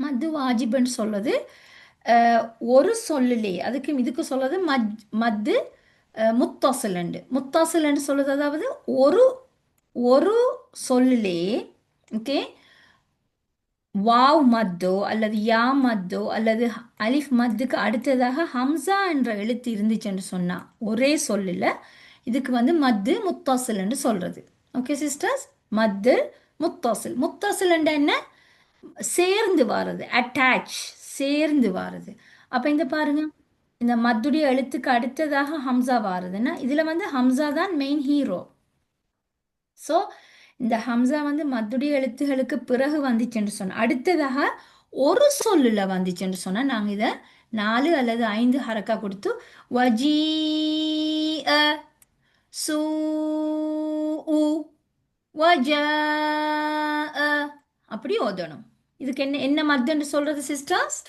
மத்து வாஜிப்னு சொல்லுது ஒரு சொல்லுலே அதுக்கு இதுக்கு சொல்லுது மத்து முத்தாசிலண்டு முத்தாசிலண்டு சொல்லுது அதாவது ஒரு ஒரு சொல்லுலே ஓகே வாவ் மத்தோ அல்லது யா மத்தோ அல்லது அலிஃப் மத்துக்கு அடுத்ததாக ஹம்சா என்ற எழுத்து இருந்துச்சுன்னு சொன்னா ஒரே சொல்லுல இதுக்கு வந்து மத்து முத்தாசில்னு சொல்றது. ஓகே சிஸ்டர்ஸ், மத்து முத்தாசில். முத்தாசில் என்ன? சேர்ந்து வாரது, அட்டாச், சேர்ந்து வாரது. அப்ப இந்த பாருங்க, இந்த மத்துடைய எழுத்துக்கு அடுத்ததாக ஹம்சா வாரதுன்னா இதுல வந்து ஹம்சா தான் மெயின் ஹீரோ. ஸோ இந்த ஹம்சா வந்து மத்துடைய எழுத்துகளுக்கு பிறகு வந்துச்சுன்னு சொன்னா அடுத்ததாக ஒரு சொல்லுல வந்துச்சுன்னு சொன்னா நாங்க இதை 4 அல்லது 5 ஹரக்கா கொடுத்து வஜீ சூ வஜா அப்படி ஓதணும். இதுக்கு என்ன என்ன மத்துன்னு சொல்றது சிஸ்டர்ஸ்?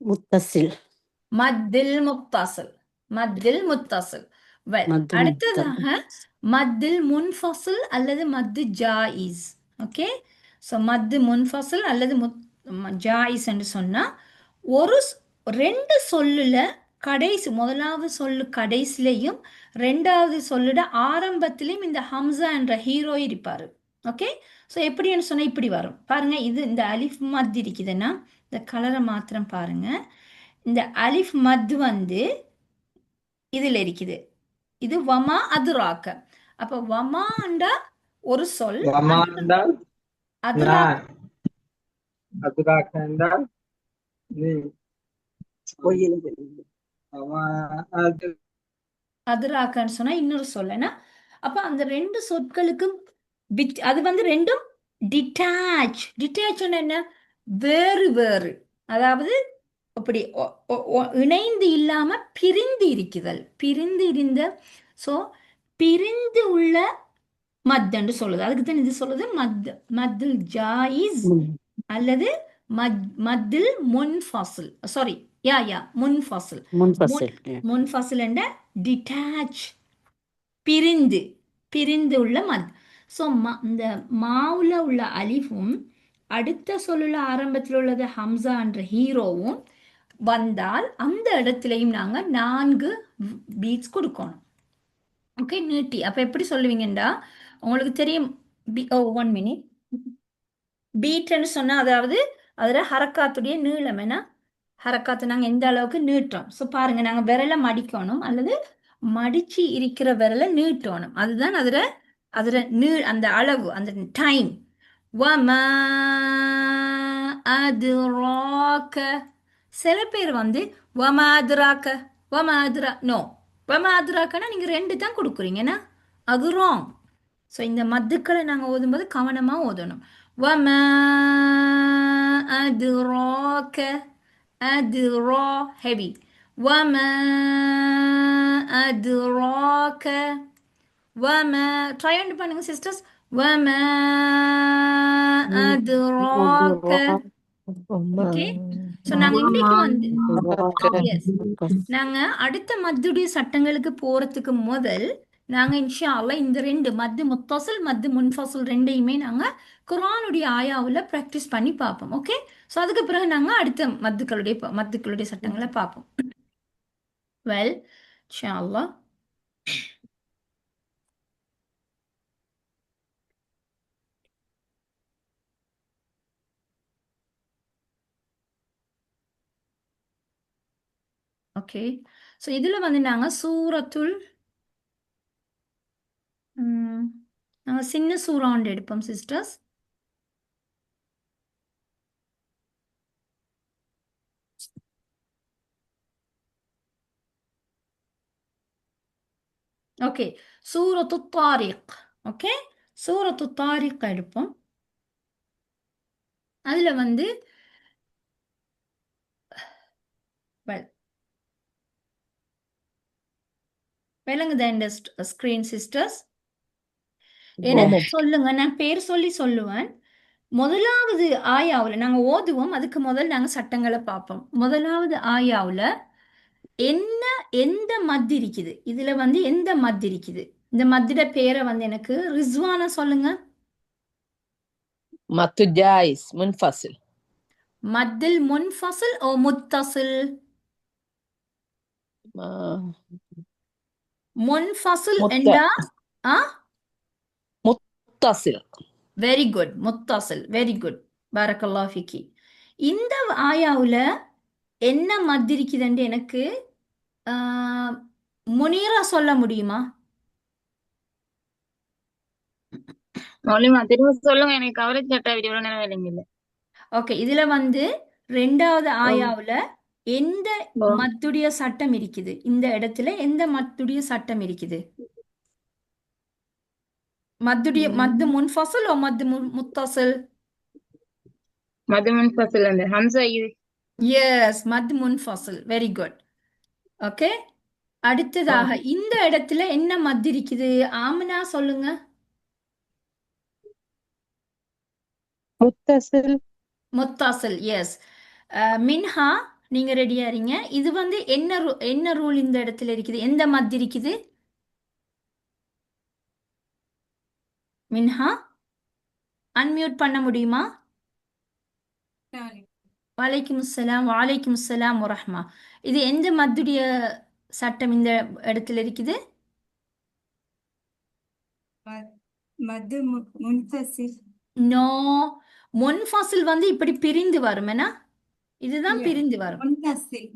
முத்தசில். மத்தில் முத்தாசில். மத்தில் முத்தாசில். வெல், மத்து அடுத்ததாக மத்தில் முன்ஃபசில் அல்லது மத்து ஜாயிஸ். ஓகே, ஸோ மத்து முன்ஃபசில் அல்லது ஜாயிஸ் என்று சொன்னா ஒரு ரெண்டு சொல்லுல கடைசி முதலாவது சொல்லு கடைசிலையும் ரெண்டாவது சொல்லுட ஆரம்பத்திலையும் இந்த ஹம்சா என்ற ஹீரோ இருப்பாரு. ஓகே, ஸோ எப்படின்னு சொன்னா இப்படி வரும் பாருங்க. இது இந்த அலிஃப் மத் இருக்குதுன்னா இந்த கலரை மாத்திரம் பாருங்க. இந்த அலிஃப் மத் வந்து இதுல இருக்குது. இது வமா அதுராக்க. அப்ப வமாண்டா ஒரு சொல், வமா என்றால் அதுரா நான், அதுராக என்றால் நீ, வமா அது அதுராக்கன்னு சொன்னா இன்னொரு சொல்லனா. அப்ப அந்த ரெண்டு சொற்களுக்கும் அது வந்து ரெண்டும் டிட்டாச். டிட்டாச் என்ன? வேறு வேறு, அதாவது அப்படி இணைந்து இல்லாம பிரிந்து இருக்குதல், பிரிந்து இருந்த. ஸோ பிரிந்து உள்ள மத்துன்னு சொல்லுது. அதுக்கு தான் இது சொல்லுது மத்துல் ஜாயிஸ் அல்லது மத்தில் முன்ஃபாசில். சாரி, யா முன்ஃபாசில். முன்ஃபசில். முன்ஃபாசில் என்ற டிட்டாச், பிரிந்து பிரிந்து உள்ள மத். ஸோ இந்த மாவுல உள்ள அலிஃபும் அடுத்த சொல்லுள்ள ஆரம்பத்தில் உள்ளது ஹம்சா என்ற ஹீரோவும் வந்தால் அந்த இடத்துலையும் நாங்க 4 பீட்ஸ் கொடுக்கணும். ஓகே, நீட்டி. அப்ப எப்படி சொல்லுவீங்கண்டா உங்களுக்கு தெரியும். 1 மினிட். பீட்னு சொன்னா அதாவது அதுல ஹரக்காத்துடைய நீளம் என்ன, ஹரக்காத்து நாங்க எந்த அளவுக்கு நீட்டுறோம். ஸோ பாருங்க, நாங்க விரலை மடிக்கணும் அல்லது மடிச்சு இருக்கிற விரலை நீட்டணும். அதுதான் அதுல அந்த அளவு, அந்த டைம். வமா அதுராக்க. சில பேர் வந்து வமா அதுராக்க, வமா அதுரா நோ, வமா அதுராக்கன்னா நீங்க 2 தான் கொடுக்குறீங்கன்னா அது ராங். ஸோ இந்த மத்துக்களை நாங்கள் ஓதும்போது கவனமாக ஓதணும். வமா அதுராக்க, அதுரா ஹெவி. வமா அதுராக்க. வமா ட்ரை பண்ணி பண்ணுங்க சிஸ்டர்ஸ். வமா அதுராக்க. ஓகே, ஸோ நாங்கள் இன்றைக்கு வந்து எஸ், நாங்க அடுத்த மத்துடைய சட்டங்களுக்கு போறதுக்கு முதல் நாங்க இன்ஷா அல்லாஹ் இந்த 2 மத்து முத்தசில் மத்து முன்ஃபசில் ரெண்டையுமே நாங்க குர்ஆனுடைய ஆயாவுல பிராக்டிஸ் பண்ணி பார்ப்போம். ஓகே, ஸோ அதுக்கு பிறகு நாங்க அடுத்த மத்துக்களுடைய சட்டங்களை பார்ப்போம். வெல், இன்ஷா அல்லாஹ். ஓகே, ஸோ இதுல வந்து நாங்க சூரத்துல் நாங்க சின்ன சூறா ஒன்று எடுப்போம் சிஸ்டர்ஸ். ஓகே, சூரத்து தாரிக். ஓகே, சூரத்து தாரிக் எடுப்போம். அதுல வந்து வெல் விளங்குதா இந்த ஸ்கிரீன் சிஸ்டர்ஸ்? எனக்கு சொல்லுங்க, நான் பேர் சொல்லி சொல்லுவேன். முதலாவது ஆயாவுல நாங்க ஓதுவோம், அதுக்கு முதல் நாங்க சட்டங்களை பார்ப்போம். முதலாவது ஆயாவுல எந்த மத் இருக்குது, இதுல வந்து எந்த மத் இருக்குது? இந்த மத்திட பேரை வந்து எனக்கு ரிஸ்வானா சொல்லுங்க. மத்து ஜாயிஸ் முன்ஃபசில். மத்தில் முன்ஃபசில் ஓ முத்தசில்? ஆஹ் முன்ஃபசில் முத்த என்றா ஆ முத்தசில். வெரி குட், முத்தசில், வெரி குட். பாரக்கல்லாஹ் ஃபிக்கி. இந்த ஆயாவுல என்ன மத் இருக்குதுன்னு எனக்கு ஆ, முனீரா சொல்ல முடியுமா? மௌலிமா திரும்ப சொல்லுங்க, எனக்கு கவரேஜ் சட்டா இவ்வளவு நேரம் வேலைங்க இல்ல. ஓகே, இதுல வந்து ரெண்டாவது ஓ, ஆயாவுல எந்த ஓ. மத்துடைய சட்டம் இருக்குது? இந்த இடத்துல எந்த மத்துடைய சட்டம் இருக்குது? மத்து ம். முன்ஃபசில் ஓ மத்து முத்தசில்? மதுமன் ஃபசல் அந்த ஹம்சா இது. எஸ், மத் முன்ஃபசில், வெரி குட். ஓகே, ஓ. அடுத்ததாக இந்த இடத்துல என்ன மத் இருக்குது? ஆமனா சொல்லுங்க. முத்தசில். முத்தாசில், எஸ். மின்ஹா, நீங்க ரெடியா இருங்க. இது வந்து என்ன ரூல் இந்த இடத்துல இருக்குது? எந்த மத் இருக்குது? மின்ஹா, அன்மியூட் பண்ண முடியுமா? வலைக்கும் அஸ்ஸலாம், வலைக்கும் அஸ்ஸலாம் வரஹ்மா. இது எந்த மத்துடைய சட்டம் இந்த இடத்துல இருக்குது? மது முன்ஃபசில். நோ, முன்ஃபாசில் வந்து இப்படி பிரிந்து வரும் என்ன? இதுதான் பிரிந்து வரும். முன்தசில்.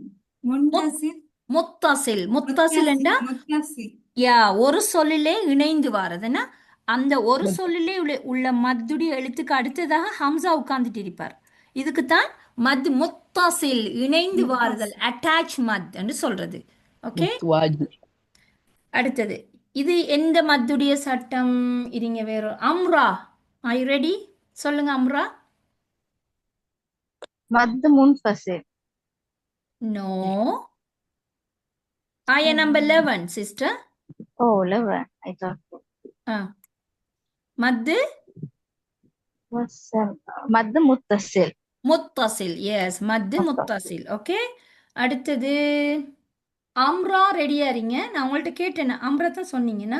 முத்- முன்தசில். முத்தாசில், முத்தாசில் என்றா முத்தசில். யா ஒரு சொல்லிலே இணைந்து வாரதுன்னா அந்த ஒரு சொல்லிலே உள்ள மத்துடைய எழுத்துக்கு அடுத்ததாக ஹம்சா உட்கார்ந்துட்டு இருப்பார். இதுக்குத்தான் மத் முத்தாசில், இணைந்து வாருதல், முத்தசில். அட்டாச் மத் என்று சொல்றது. ஓகே, முத்வாஜ். அடுத்தது இது எந்த மத்துடைய சட்டம்? இருங்க, வேற அம்ரா. I ready? சொல்லுங்க அம்ரா. மது முன்ஃபசில். நோ, ஆயா number 11 sister. Oh, 11. I thought மத்து was மது முத்தசில். முத்தசில், எஸ், மத்து முத்தசில். ஓகே, அடுத்தது அம்ரா. ரெடியா இருங்க, நான் உங்கள்ட்ட கேட்டேன், அம்ரா தான் சொன்னீங்கன்னா.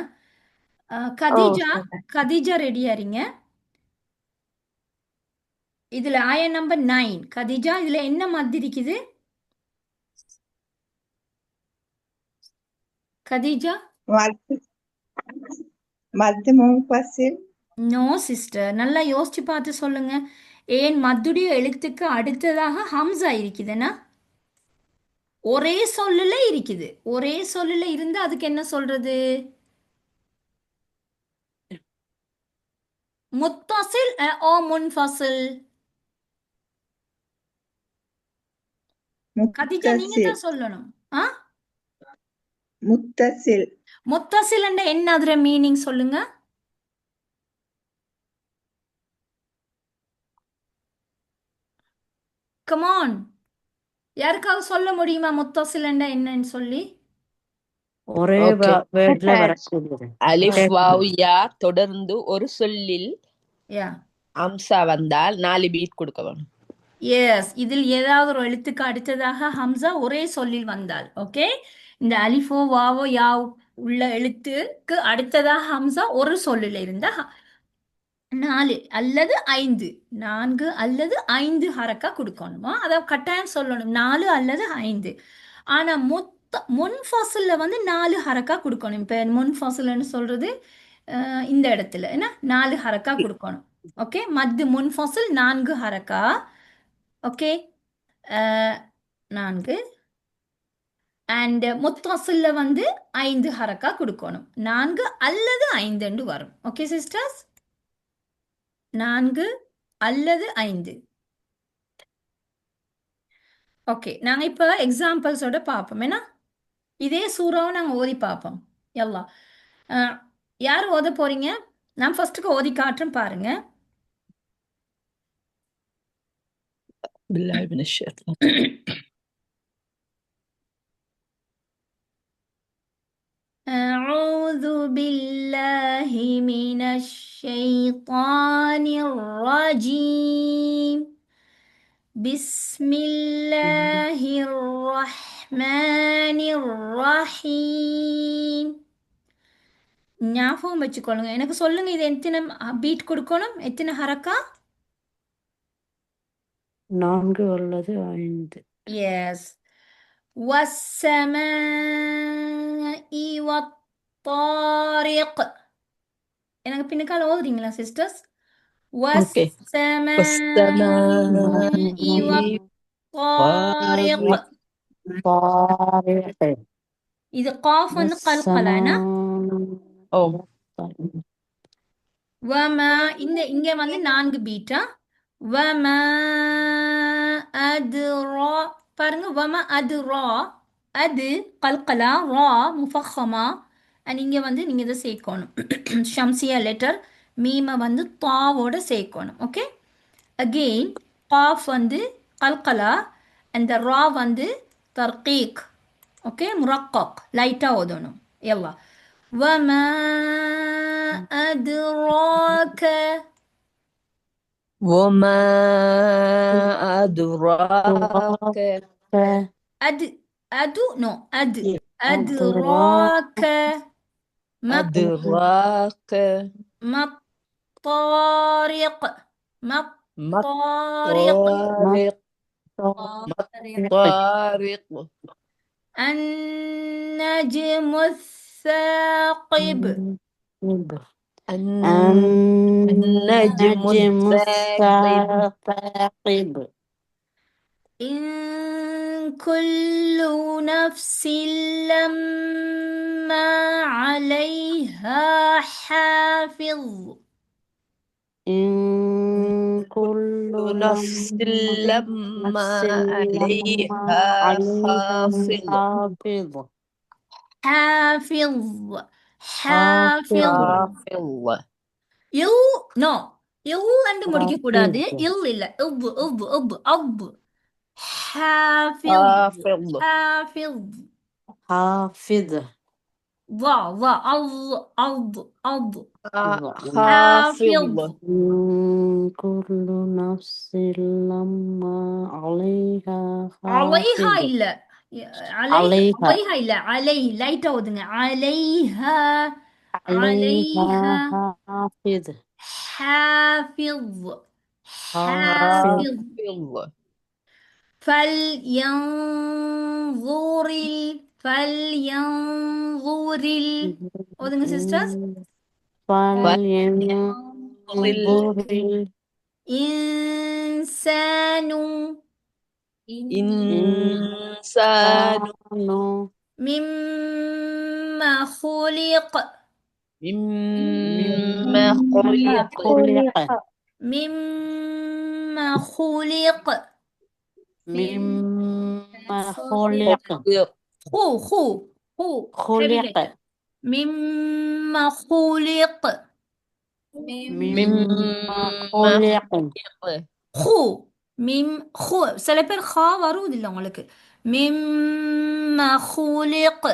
ஓ, கதீஜா, சொல்றேன். கதீஜா ரெடியா இருங்க. இதுல ஆயா நம்பர் 9 கதீஜா, இதுல என்ன மத் இருக்குது? கதீஜா. மத் மத் முன்ஃபசில். நோ சிஸ்டர், நல்லா யோசிச்சு பார்த்து சொல்லுங்க. ஏன் மத்துடைய எழுத்துக்கு அடுத்ததாக ஹம்சா இருக்குதுன்னா ஒரே சொல்லுல இருக்குது. ஒரே சொல்லுல இருந்து அதுக்கு என்ன சொல்றது? முத்தசில் ஓ முன்ஃபசில்? கதீஜா நீங்க முத்தசில். தான் சொல்லணும். ஆ, முத்தசில். முத்தசில் என்ன அதுல மீனிங் சொல்லுங்க. கமான், யாருக்காவது சொல்ல முடியுமா முத்தசில் என்னன்னு சொல்லி? ஒரே ஓகே. வேர்ட்ல Attached. வரக்கூடியது. அலிஃப் Attached. வாவ் யா தொடர்ந்து ஒரு சொல்லில் யா, அம்சா வந்தால் 4 பீட் கொடுக்க வேணும். எஸ், இதில் ஏதாவது ஒரு எழுத்துக்கு அடுத்ததாக ஹம்சா ஒரே சொல்லில் வந்தால். ஓகே, இந்த அலிஃபோ வாவோ யாவ் உள்ள எழுத்துக்கு அடுத்ததாக ஹம்சா ஒரு சொல்லில் இருந்தா 4 அல்லது 5, 4 அல்லது 5 ஹரக்கா கொடுக்கணுமா? அதை கட்டாயம் சொல்லணும், 4 அல்லது 5. ஆனா முன்ஃபாசில்ல வந்து 4 ஹரக்கா கொடுக்கணும். இப்ப முன்ஃபாசில்னு சொல்றது இந்த இடத்துல என்ன 4 ஹரக்கா கொடுக்கணும். ஓகே, மத்து முன்ஃபாசில் 4 ஹரக்கா. ஓகே, 4. அண்ட் முத்தாசில்ல வந்து 5 ஹரக்கா கொடுக்கணும். 4 அல்லது 5 வரும். ஓகே சிஸ்டர்ஸ், 4 அல்லது 5. ஓகே, நாங்க இப்போ எக்ஸாம்பிள்ஸோட பார்ப்போம். ஏன்னா இதே சூறாவை நாங்கள் ஓதி பார்ப்போம். எல்லாம் யார் ஓத போறீங்க? நான் ஃபர்ஸ்ட்டுக்கு ஓதி காட்டுறேன் பாருங்க. பில்லாஹி மினஷ் ஷைத்தானிர் أعوذ بالله من الشيطان الرجيم. بسم الله الرحمن الرحيم. ஞாபகம் வச்சுக்கொள்ளுங்க. எனக்கு சொல்லுங்க, இது எத்தனை பீட் கொடுக்கணும், எத்தனை ஹரக்கா? நான்கு அல்லது ஐந்து. Yes. والسماء والطارق. எனக்கு பின்னுக்கால ஓதுறீங்களா சிஸ்டர்ஸ்? ஓகே. والسماء والطارق. طارق. இது قاف வந்து கல்கலானா ஓ வமா இங்க வந்து 4 பீட்டா வமா அத்ரா பாருங்க வமா அத்ரா அது கல்கலா ரா முஃபஹமா அண்ட் இங்க வந்து நீங்க இதை சேர்க்கணும் ஷம்சியா லெட்டர் மீமை வந்து தாவோட சேர்க்கணும் ஓகே அகெயின் காஃப் வந்து கல்கலா அண்ட் ரா வந்து தர்கீக் ஓகே முரக்கக் லைட்டா ஓதணும் يلا وما أدراك وما أدراك أدو نو أدراك ما أدراك ما الطارق ما ما الطارق طارق النجم الثاقب النجم الثاقب إن كل نفس لما عليها حافظ إن كل نفس لما عليها حافظ حافظ حافظ இல் நோ இல் என்று முடிக்க கூடாது இல் இல்ல இப் இப் இப் அப் حافظ حافظ حافظ حافظ ضا ضا أض أض حافظ إن كل نفس لما عليها عليها حافظ இல்ல عليها عليها இல்ல علي லைட்டா ஓதுங்க عليها عليها حافظ حافظ حافظ حافظ فلينظر ஓதுங்க சிஸ்டர்ஸ் فلينظر الإنسان إنسان مما خلق مما خلق مما خلق مما خلق خو خلق مما خلق مما خلق خو சில பேர் ஹா வருவதில்லை உங்களுக்கு مما خلق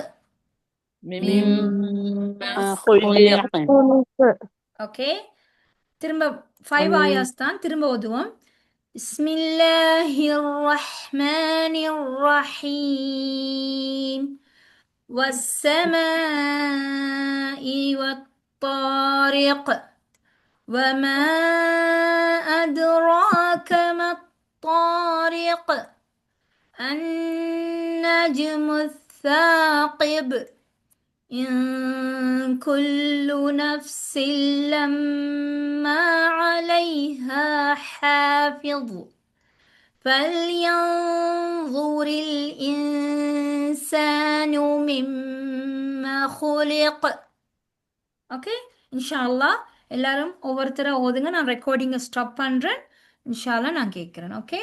مما خلق ஓகே திரும்ப 5 ஆயாஸ் தான் திரும்ப ஓதுவோம் بسم الله الرحمن الرحيم والسماء والطارق وما أدراك ما الطارق النجم الثاقب إن كل نفس لما عليها حافظ فلينظر الإنسان مما خلق ஓகே இன்ஷால்லா எல்லாரும் ஒவ்வொருத்தராக ஓதுங்க நான் ரெக்கார்டிங்கை ஸ்டாப் பண்ணுறேன் இன்ஷால்லா நான் கேட்குறேன் ஓகே